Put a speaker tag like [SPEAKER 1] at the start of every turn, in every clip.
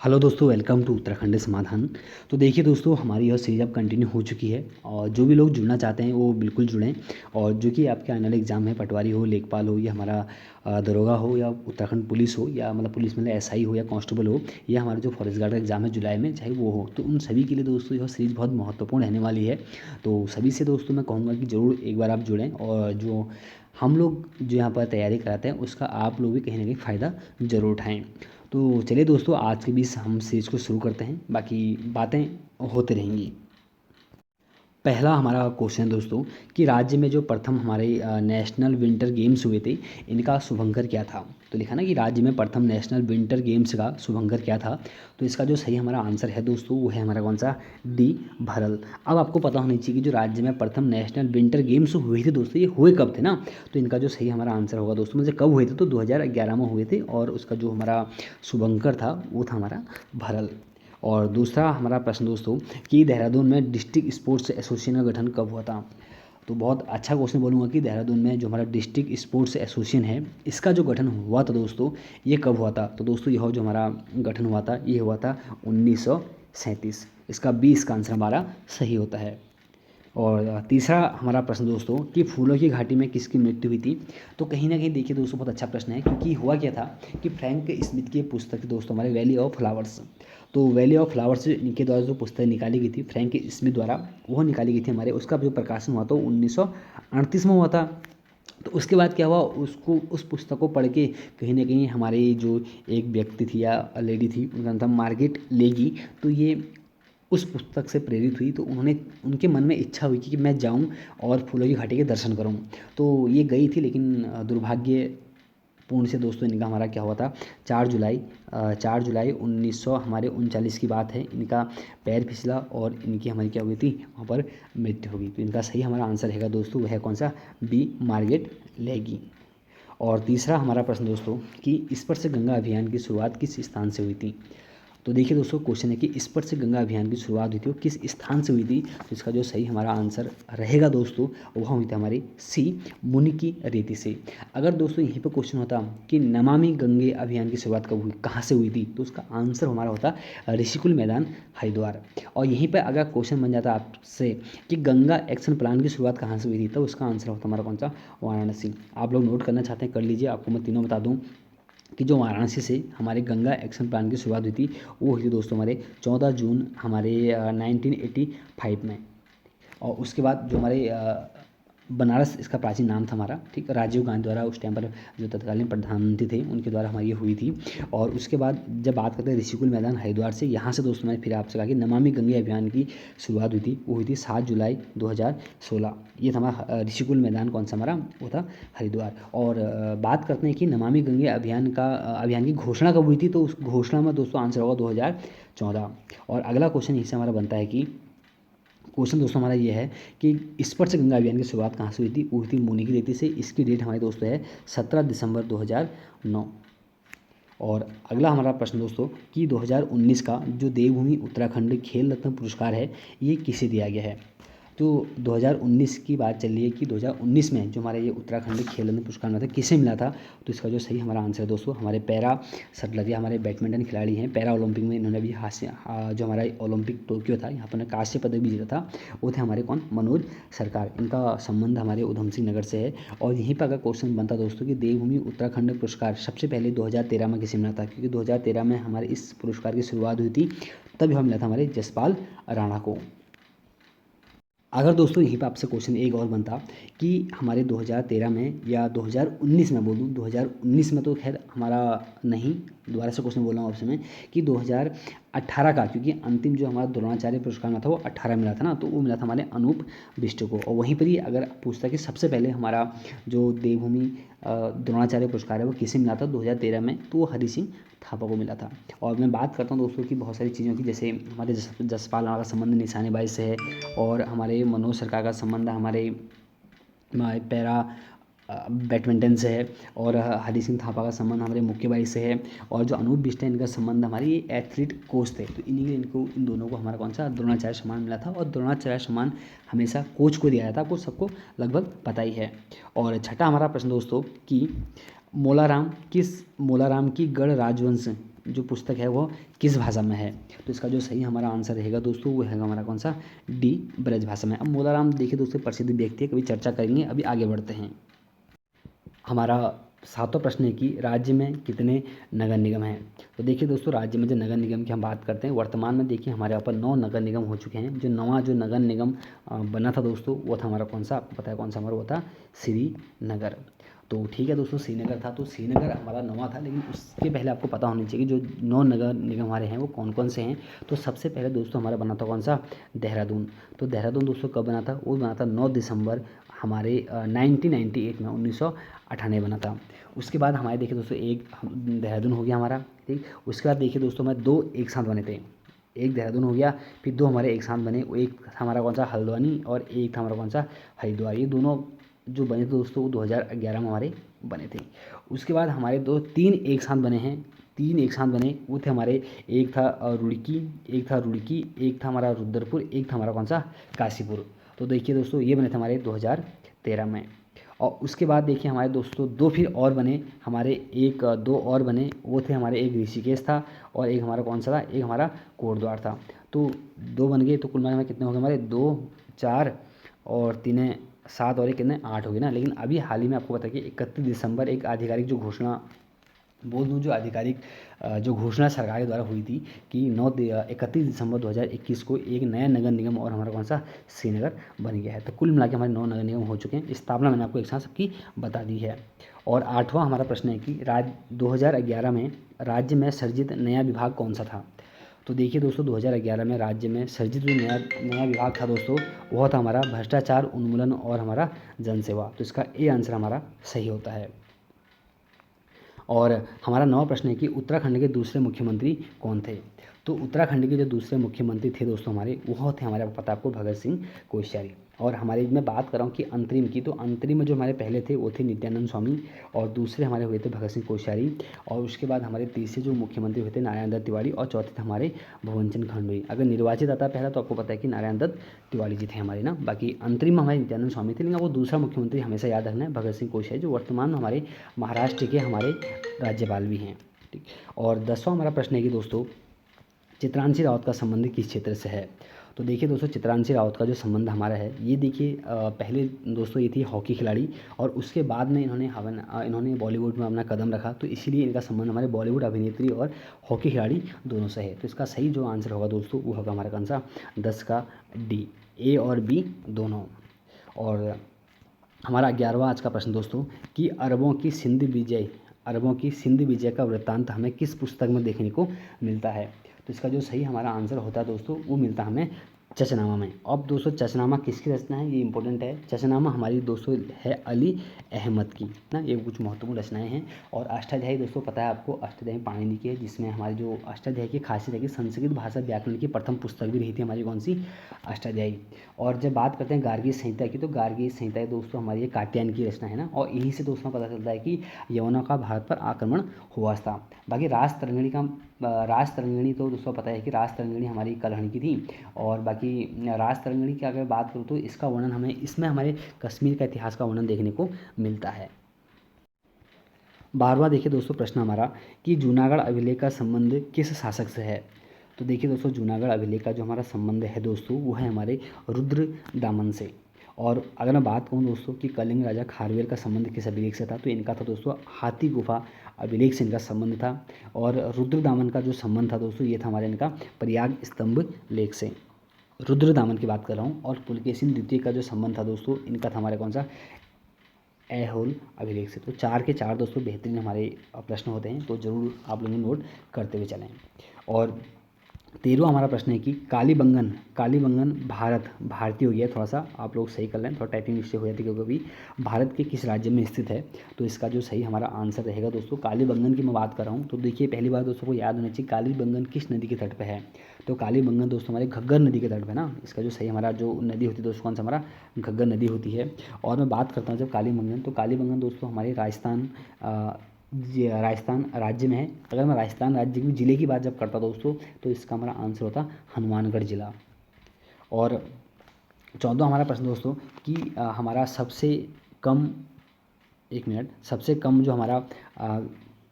[SPEAKER 1] Hello दोस्तों, welcome to Uttarakhand समाधान। तो देखिए दोस्तों, हमारी यह सीरीज अब कंटिन्यू हो चुकी है और जो भी लोग जुड़ना चाहते हैं वो बिल्कुल जुड़ें। और जो कि आपके आने वाले एग्ज़ाम है, पटवारी हो, लेखपाल हो, या हमारा दरोगा हो, या उत्तराखंड पुलिस हो, या मतलब पुलिस मतलब एसआई हो या कांस्टेबल हो, या हमारा जो फॉरेस्ट गार्ड का एग्ज़ाम है जुलाई में, चाहे वो हो, तो उन सभी के लिए दोस्तों यह सीरीज बहुत महत्वपूर्ण रहने वाली है। तो सभी से दोस्तों मैं कहूँगा कि ज़रूर एक बार आप जुड़ें, और जो हम लोग जो यहाँ पर तैयारी कराते हैं उसका आप लोग भी कहीं ना कहीं फ़ायदा ज़रूर उठाएँ। तो चलिए दोस्तों, आज के बीच हम सीरीज़ को शुरू करते हैं, बाकी बातें होती रहेंगी। पहला हमारा क्वेश्चन है दोस्तों कि राज्य में जो प्रथम हमारे नेशनल विंटर गेम्स हुए थे, इनका शुभंकर क्या था। तो लिखा ना कि राज्य में प्रथम नेशनल विंटर गेम्स का शुभंकर क्या था। तो इसका जो सही हमारा आंसर है दोस्तों, वो है हमारा कौन सा, डी, भरल। अब आपको पता होना चाहिए कि जो राज्य में प्रथम नेशनल विंटर गेम्स हुए थे दोस्तों, ये हुए कब थे ना। तो इनका जो सही हमारा आंसर होगा दोस्तों, मुझे कब हुए थे, तो 2011 में हुए थे, और उसका जो हमारा शुभंकर था वो था हमारा भरल। और दूसरा हमारा प्रश्न दोस्तों कि देहरादून में डिस्ट्रिक्ट स्पोर्ट्स एसोसिएशन का गठन कब हुआ था। तो बहुत अच्छा क्वेश्चन बोलूँगा कि देहरादून में जो हमारा डिस्ट्रिक्ट स्पोर्ट्स एसोसिएशन है, इसका जो गठन हुआ था दोस्तों, ये कब हुआ था। तो दोस्तों यह जो हमारा गठन हुआ था, ये हुआ था 1937। इसका 20 का आंसर हमारा सही होता है। और तीसरा हमारा प्रश्न दोस्तों कि फूलों की घाटी में किसकी मृत्यु हुई थी। तो कहीं ना कहीं देखिए दोस्तों, बहुत अच्छा प्रश्न है, क्योंकि हुआ क्या था कि फ्रैंक स्मिथ की पुस्तक थी दोस्तों हमारे वैली ऑफ फ्लावर्स। तो वैली ऑफ फ्लावर्स इनके द्वारा जो पुस्तक निकाली गई थी फ्रैंक स्मिथ द्वारा, वो निकाली गई थी हमारे, उसका जो प्रकाशन हुआ था 1938 में हुआ था। तो उसके बाद क्या हुआ, उसको उस पुस्तक को पढ़ के कहीं ना कहीं हमारे जो एक व्यक्ति थी या लेडी थी, उनका नाम था मार्गरेट लेगी। तो ये उस पुस्तक से प्रेरित हुई, तो उन्होंने, उनके मन में इच्छा हुई कि मैं जाऊं और फूलों की घाटी के दर्शन करूं। तो ये गई थी, लेकिन दुर्भाग्यपूर्ण से दोस्तों इनका हमारा क्या हुआ था, 4 जुलाई 1900 हमारे 39 की बात है, इनका पैर फिसला और इनकी हमारी क्या हुई थी, वहाँ पर मृत्यु हो गई। तो इनका सही हमारा आंसर है दोस्तों, वह है कौन सा, बी, मार्गरेट लेगी। और तीसरा हमारा प्रश्न दोस्तों कि स्पर्श गंगा अभियान की शुरुआत किस स्थान से हुई थी। तो देखिए दोस्तों, क्वेश्चन है कि स्पर्श गंगा अभियान की शुरुआत हुई थी वो किस स्थान से हुई थी। तो इसका जो सही हमारा आंसर रहेगा दोस्तों, वह हुई थी हमारी सी, मुनि की रेती से। अगर दोस्तों यहीं पर क्वेश्चन होता कि नमामि गंगे अभियान की शुरुआत कब हुई, कहाँ से हुई थी, तो उसका आंसर हमारा होता ऋषिकुल मैदान, हरिद्वार। और यहीं पर अगर क्वेश्चन बन जाता आपसे कि गंगा एक्शन प्लान की शुरुआत कहाँ से हुई थी, तो उसका आंसर होता हमारा कौन सा, वाराणसी। आप लोग नोट करना चाहते हैं कर लीजिए, आपको मैं तीनों बता दूँ कि जो वाराणसी से हमारे गंगा एक्शन प्लान की शुरुआत हुई थी, वो हुई थी दोस्तों हमारे 14 जून हमारे 1985 में। और उसके बाद जो हमारे बनारस, इसका प्राचीन नाम था हमारा, ठीक, राजीव गांधी द्वारा उस टाइम पर जो तत्कालीन प्रधानमंत्री थे उनके द्वारा हमारी ये हुई थी। और उसके बाद जब बात करते हैं ऋषिकुल मैदान हरिद्वार से, यहाँ से दोस्तों मैंने फिर आपसे कहा कि नमामि गंगे अभियान की शुरुआत हुई थी, वो हुई थी 7 जुलाई 2016। ये था हमारा ऋषिकुल मैदान, कौन सा हमारा, वो था हरिद्वार। और बात करते हैं कि नमामि गंगे अभियान की घोषणा कब हुई थी, तो उस घोषणा में दोस्तों आंसर होगा 2014। और अगला क्वेश्चन इससे हमारा बनता है कि क्वेश्चन दोस्तों हमारा ये है कि स्पर्श गंगा अभियान की शुरुआत कहाँ से हुई थी, वो हुई थी मुनि की रेती से। इसकी डेट हमारे दोस्तों है 17 दिसंबर 2009। और अगला हमारा प्रश्न दोस्तों कि 2019 का जो देवभूमि उत्तराखंड खेल रत्न पुरस्कार है, ये किसे दिया गया है। तो 2019 की बात चल रही है कि 2019 में जो हमारे ये उत्तराखंड खेल रत्न पुरस्कार मिला था, किसे मिला था। तो इसका जो सही हमारा आंसर है दोस्तों, हमारे पैरा सटलरिया, हमारे बैडमिंटन खिलाड़ी हैं, पैरा ओलंपिक में इन्होंने भी जो हमारा ओलंपिक टोक्यो था, यहाँ पर कांस्य पदक भी जीता था, वो थे हमारे कौन, मनोज सरकार। इनका संबंध हमारे उधम सिंह नगर से है। और यहीं पर अगर क्वेश्चन बनता दोस्तों कि देवभूमि उत्तराखंड पुरस्कार सबसे पहले 2013 में किसे मिला था, क्योंकि 2013 में हमारे इस पुरस्कार की शुरुआत हुई थी, तब यह मिला था हमारे जसपाल राणा को। अगर दोस्तों यहीं पर आपसे क्वेश्चन एक और बनता कि हमारे 2013 में या 2019 में, बोलूँ 2019 में तो खैर हमारा नहीं, दोबारा से क्वेश्चन बोल रहा हूँ आपसे मैं कि 2018 का, क्योंकि अंतिम जो हमारा द्रोणाचार्य पुरस्कार मिला था वो 18 मिला था ना, तो वो मिला था हमारे अनूप बिष्ट को। और वहीं पर ही अगर पूछता कि सबसे पहले हमारा जो देवभूमि द्रोणाचार्य पुरस्कार है वो किसे मिला था 2013 में, तो वो हरि सिंह थापा को मिला था। और मैं बात करता हूँ दोस्तों की बहुत सारी चीज़ों की, जैसे हमारे जसपाल राणा का संबंध निशानेबाजी से है, और हमारे मनोज सरकार का संबंध हमारे पैरा बैडमिंटन से है, और हरि सिंह थापा का संबंध हमारे मुक्केबाजी से है, और जो अनूप बिष्ट है इनका संबंध हमारे ये एथलीट कोच थे। तो इन दोनों को हमारा कौन सा द्रोणाचार्य सम्मान मिला था। और द्रोणाचार्य सम्मान हमेशा कोच को दिया जाता है, आपको सबको लगभग पता ही है। और छठा हमारा प्रश्न दोस्तों कि मोलाराम की गढ़ राजवंश जो पुस्तक है वो किस भाषा में है? तो इसका जो सही हमारा आंसर रहेगा दोस्तों वो है हमारा कौन सा, डी, ब्रज भाषा में। अब मोलाराम देखिए दोस्तों प्रसिद्ध व्यक्ति है, कभी चर्चा करेंगे, अभी आगे बढ़ते हैं। हमारा सातवां प्रश्न है कि राज्य में कितने नगर निगम हैं? तो देखिए दोस्तों राज्य में जो नगर निगम की हम बात करते हैं, वर्तमान में देखिए हमारे यहाँ पर 9 नगर निगम हो चुके हैं। जो नवा जो नगर निगम बना था दोस्तों वो था हमारा कौन सा, आपको पता है कौन सा हमारा, वो था श्रीनगर। तो ठीक है दोस्तों, श्रीनगर था, तो श्रीनगर हमारा नवा था, लेकिन उसके पहले आपको पता होनी चाहिए कि जो 9 नगर निगम हमारे हैं वो कौन कौन से हैं। तो सबसे पहले दोस्तों हमारा बना था कौन सा, देहरादून। तो देहरादून दोस्तों कब बना था, वो बना था 9 दिसंबर हमारे 1998 में, 1998 बना था। उसके बाद हमारे देखिए दोस्तों एक देहरादून हो गया हमारा, ठीक। उसके बाद देखिए दोस्तों हमारे 2 एक साथ बने थे, एक देहरादून हो गया, फिर 2 हमारे एक साथ बने, एक हमारा कौन सा, हल्द्वानी, और एक था हमारा कौन सा, हरिद्वार। ये दोनों जो बने थे दोस्तों वो 2011 में हमारे बने थे। उसके बाद हमारे 3 एक साथ बने हैं, 3 एक साथ बने, वो थे हमारे, एक था रुड़की, एक था हमारा रुद्रपुर, एक था हमारा कौन सा, काशीपुर। तो देखिए दोस्तों ये बने थे हमारे 2013 में। और उसके बाद देखिए हमारे दोस्तों 2 फिर और बने हमारे, 2 और बने, वो थे हमारे, एक ऋषिकेश था और एक हमारा कौन सा था, एक हमारा कोटद्वार था। तो 2 बन गए, तो कुल मिलाकर कितने हो गए हमारे, 2, 4 और 3 7 और एक कितने, 8 हो गए ना। लेकिन अभी हाल ही में आपको पता है कि 31 दिसंबर एक आधिकारिक जो घोषणा बोल दूँ, जो आधिकारिक जो घोषणा सरकार के द्वारा हुई थी कि 31 दिसंबर 2021 को एक नया नगर निगम और हमारा कौन सा, श्रीनगर बन गया है। तो कुल मिला के हमारे 9 नगर निगम हो चुके हैं। स्थापना मैंने आपको एक साथ सबकी बता दी है। और 8वां हमारा प्रश्न है कि 2011 में राज्य में सृजित नया विभाग कौन सा था? तो देखिए दोस्तों 2011 में राज्य में सृजित जो नया विभाग था दोस्तों, वह था हमारा भ्रष्टाचार उन्मूलन और हमारा जनसेवा। तो इसका ए आंसर हमारा सही होता है। और हमारा 9वां प्रश्न है कि उत्तराखंड के दूसरे मुख्यमंत्री कौन थे? तो उत्तराखंड के जो दूसरे मुख्यमंत्री थे दोस्तों हमारे, वो थे हमारे, पता आपको, भगत सिंह कोश्यारी। और हमारे मैं बात कर रहा हूँ कि अंतरिम की, तो अंतरिम में जो हमारे पहले थे वो थे नित्यानंद स्वामी, और दूसरे हमारे हुए थे भगत सिंह कोश्यारी। और उसके बाद हमारे तीसरे जो मुख्यमंत्री हुए थे नारायण दत्त तिवारी, और चौथे थे हमारे भुवन चंद्र खंडूरी। अगर निर्वाचित आता पहला तो आपको पता है कि नारायण दत्त तिवारी जी थे हमारे ना। बाकी अंतरिम में हमारे नित्यानंद स्वामी थे, लेकिन वो दूसरा मुख्यमंत्री हमेशा याद रखना है, भगत सिंह कोश्यारी, जो वर्तमान में हमारे महाराष्ट्र के हमारे राज्यपाल भी हैं, ठीक। और 10वां हमारा प्रश्न है कि दोस्तों चित्रांशी रावत का संबंध किस क्षेत्र से है? तो देखिए दोस्तों चित्रांशी रावत का जो संबंध हमारा है, ये देखिए पहले दोस्तों ये थी हॉकी खिलाड़ी, और उसके बाद में इन्होंने बॉलीवुड में अपना कदम रखा, तो इसीलिए इनका संबंध हमारे बॉलीवुड अभिनेत्री और हॉकी खिलाड़ी दोनों से है। तो इसका सही जो आंसर होगा दोस्तों वो होगा हमारा कौन सा, 10 का डी, ए और बी दोनों। और हमारा 11वां आज का प्रश्न दोस्तों कि अरबों की सिंध विजय का वृत्तांत हमें किस पुस्तक में देखने को मिलता है? तो इसका जो सही हमारा आंसर होता है दोस्तों वो मिलता है हमें चचनामा में। अब दोस्तों चचनामा किसकी रचना है, ये इंपॉर्टेंट है। चचनामा हमारी दोस्तों है अली अहमद की ना, ये कुछ महत्वपूर्ण रचनाएं हैं। और अष्टाध्यायी दोस्तों पता है आपको, अष्टाध्यायी पाणिनि की है, जिसमें हमारी जो अष्टाध्यायी की खासियत है कि संस्कृत भाषा व्याकरण की प्रथम पुस्तक भी रही थी हमारी कौन सी, अष्टाध्यायी। और जब बात करते हैं गार्गी संहिता की, तो गार्गी संहिता दोस्तों हमारी ये कात्यायन की रचना है ना, और यहीं से दोस्तों पता चलता है कि यवनों का भारत पर आक्रमण हुआ था। बाकी राज तरंगिणी तो दोस्तों पता है कि राज तरंगिणी हमारी कलहण की थी। और बाकी राज तरंगिणी की अगर बात करूँ तो इसका वर्णन हमें, इसमें हमारे कश्मीर का इतिहास का वर्णन देखने को मिलता है। 12वां देखिए दोस्तों प्रश्न हमारा कि जूनागढ़ अभिलेख का संबंध किस शासक से है? तो देखिए दोस्तों जूनागढ़ अभिलेख का जो हमारा संबंध है दोस्तों वो है हमारे रुद्र दामन से। और अगर मैं बात कहूँ दोस्तों कि कलिंग राजा खारवेल का संबंध किस अभिलेख से था, तो इनका था दोस्तों हाथी गुफा अभिलेख से इनका संबंध था। और रुद्र दामन का जो संबंध था दोस्तों ये था हमारे इनका प्रयाग स्तंभ लेख से, रुद्र दामन की बात कर रहा हूँ। और पुलकेशिन द्वितीय का जो संबंध था दोस्तों इनका था हमारे कौन सा, ऐहोल अभिलेख से। तो 4 के 4 दोस्तों बेहतरीन हमारे प्रश्न होते हैं, तो ज़रूर आप लोग नोट करते हुए चलें। और 13वां हमारा प्रश्न है कि कालीबंगन भारतीय हो गया, थोड़ा सा आप लोग सही कर लें, थोड़ा टाइपिंग मिस्टेक हो जाती है क्योंकि भारत के किस राज्य में स्थित है। तो इसका जो सही हमारा आंसर रहेगा दोस्तों, कालीबंगन की मैं बात कर रहा हूँ। तो देखिए पहली बार दोस्तों को याद होना चाहिए कालीबंगन किस नदी के तट पर है। तो कालीबंगन दोस्तों हमारे घग्गर नदी के तट पर ना। इसका जो सही हमारा जो नदी होती है दोस्तों कौन सा, हमारा घग्गर नदी होती है। और मैं बात करता हूँ जब कालीबंगन, तो कालीबंगन दोस्तों हमारे राजस्थान राज्य में है। अगर मैं राजस्थान राज्य की ज़िले की बात जब करता दोस्तों तो इसका हमारा आंसर होता हनुमानगढ़ ज़िला। और 14वां हमारा प्रश्न दोस्तों कि हमारा सबसे कम जो हमारा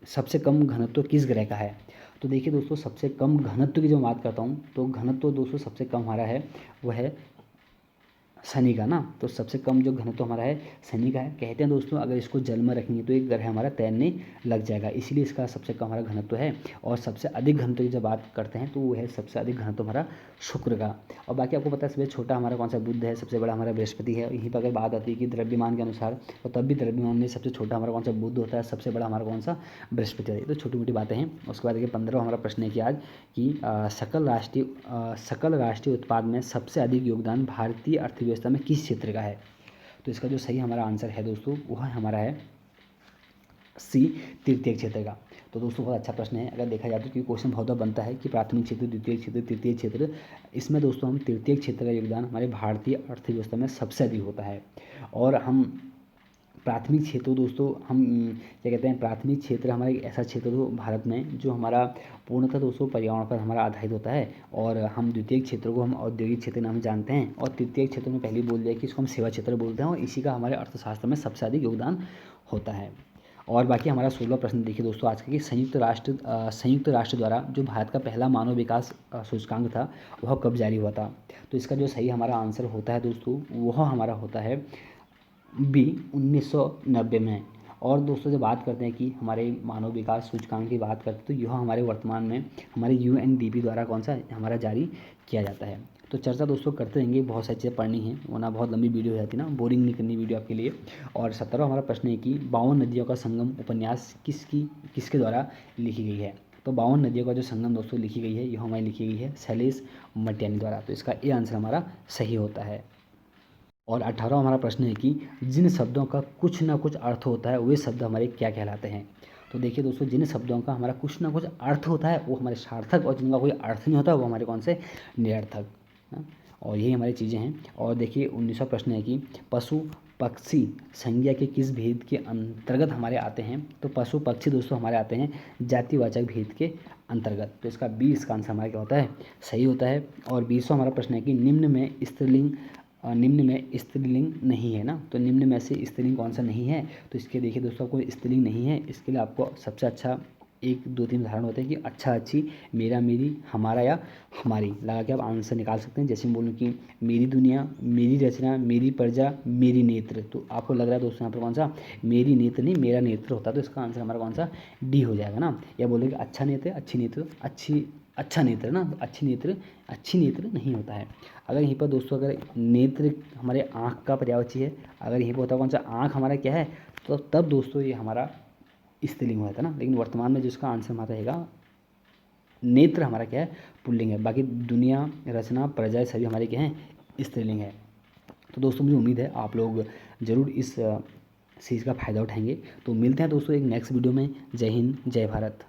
[SPEAKER 1] सबसे कम घनत्व किस ग्रह का है? तो तो देखिए दोस्तों, सबसे कम घनत्व की जो बात करता हूँ तो घनत्व दोस्तों सबसे कम हमारा है वो है शनि का ना। तो सबसे कम जो घनत्व हमारा है शनि का है। कहते हैं दोस्तों, अगर इसको जल में रखेंगे तो एक ग्रह हमारा तैरने लग जाएगा, इसीलिए इसका सबसे कम हमारा घनत्व है। और सबसे अधिक घनत्व की जब बात करते हैं तो वो है सबसे अधिक घनत्व हमारा शुक्र का। और बाकी आपको पता है सबसे छोटा हमारा कौन सा बुध है, सबसे बड़ा हमारा बृहस्पति है। यहीं पर अगर बात आती है कि द्रव्यमान के अनुसार, तो तब भी द्रव्यमान में सबसे छोटा हमारा कौन सा बुध होता है, सबसे बड़ा हमारा कौन सा बृहस्पति है। तो छोटी मोटी बातें हैं। उसके बाद देखिए 15वां हमारा प्रश्न है कि आज कि सकल राष्ट्रीय उत्पाद में सबसे अधिक योगदान भारतीय अर्थव्यवस्था में किस क्षेत्र का है। तो इसका जो सही हमारा आंसर है दोस्तों वह हमारा है सी, तृतीय क्षेत्र का। तो दोस्तों बहुत अच्छा प्रश्न है। अगर देखा जाए तो क्वेश्चन बहुत बार बनता है कि प्राथमिक क्षेत्र, द्वितीय क्षेत्र, तृतीय क्षेत्र। इसमें दोस्तों हम तृतीय क्षेत्र का योगदान हमारे भारतीय अर्थव्यवस्था में सबसे अधिक होता है। और हम प्राथमिक क्षेत्र दोस्तों हम क्या कहते हैं, प्राथमिक क्षेत्र हमारा एक ऐसा क्षेत्र हो भारत में जो हमारा पूर्णतः दोस्तों पर्यावरण पर हमारा आधारित होता है। और हम द्वितीय क्षेत्र को हम औद्योगिक क्षेत्र नाम जानते हैं, और तृतीय क्षेत्र में पहले बोल दिया कि इसको हम सेवा क्षेत्र बोलते हैं, और इसी का हमारे अर्थशास्त्र में सबसे अधिक योगदान होता है। और बाकी हमारा 16वां प्रश्न देखिए दोस्तों आज का कि संयुक्त राष्ट्र द्वारा जो भारत का पहला मानव विकास सूचकांक था वह कब जारी हुआ था। तो इसका जो सही हमारा आंसर होता है दोस्तों वह हमारा होता है बी, 1990 में। और दोस्तों जब बात करते हैं कि हमारे मानव विकास सूचकांक की बात करते हैं तो यह हमारे वर्तमान में हमारे UNDP द्वारा कौन सा हमारा जारी किया जाता है। तो चर्चा दोस्तों करते रहेंगे, बहुत सारी चीज़ें पढ़नी है वरना बहुत लंबी वीडियो हो जाती है ना, बोरिंग नहीं करनी वीडियो आपके लिए। और 17वां हमारा प्रश्न है कि 52 नदियों का संगम उपन्यास किसके द्वारा लिखी गई है। तो 52 नदियों का जो संगम दोस्तों लिखी गई है यह हमारी लिखी गई है शैलेश मटियानी द्वारा। तो इसका ये आंसर हमारा सही होता है। और 18वां हमारा प्रश्न है कि जिन शब्दों का कुछ ना कुछ अर्थ होता है वे शब्द हमारे क्या कहलाते हैं। तो देखिए दोस्तों, जिन शब्दों का हमारा कुछ ना कुछ अर्थ होता है वो हमारे सार्थक, और जिनका कोई अर्थ नहीं होता वो हमारे कौन से निरर्थक। और यही हमारी चीज़ें हैं। और देखिए 19वां प्रश्न है कि पशु पक्षी संज्ञा के किस भेद के अंतर्गत हमारे आते हैं। तो पशु पक्षी दोस्तों हमारे आते हैं जातिवाचक भेद के अंतर्गत। तो इसका 20 का आंसर हमारा क्या होता है, सही होता है। और 20वां हमारा प्रश्न है कि निम्न में स्त्रीलिंग नहीं है ना। तो निम्न में से स्त्रीलिंग कौन सा नहीं है। तो इसके देखिए दोस्तों कोई स्त्रीलिंग नहीं है। इसके लिए आपको सबसे अच्छा 1 2 3 उदाहरण होते हैं कि अच्छा अच्छी, मेरा मेरी, हमारा या हमारी लगा के आप आंसर निकाल सकते हैं। जैसे मैं बोलूँ कि मेरी दुनिया, मेरी रचना, मेरी प्रजा, मेरी नेत्र। तो आपको लग रहा है दोस्तों यहाँ पर कौन सा मेरी नेत्र नहीं मेरा नेत्र होता है। तो इसका आंसर हमारा कौन सा डी हो जाएगा ना। या बोलोगे अच्छा नेत्र, अच्छी नेत्र, अच्छा नेत्र ना, तो अच्छी नेत्र नहीं होता है। अगर यहीं पर दोस्तों अगर नेत्र हमारे आँख का पर्यायवाची है, अगर यहीं पर होता कौन सा आँख हमारा क्या है, तो तब दोस्तों ये हमारा स्त्रीलिंग हुआ था ना। लेकिन वर्तमान में जिसका आंसर हमारा रहेगा नेत्र हमारा क्या है, पुल्लिंग है। बाकी दुनिया, रचना, प्रजा सभी हमारे क्या हैं, स्त्रीलिंग है। तो दोस्तों मुझे उम्मीद है आप लोग ज़रूर इस चीज़ का फ़ायदा उठाएंगे। तो मिलते हैं दोस्तों एक नेक्स्ट वीडियो में। जय हिंद, जय भारत।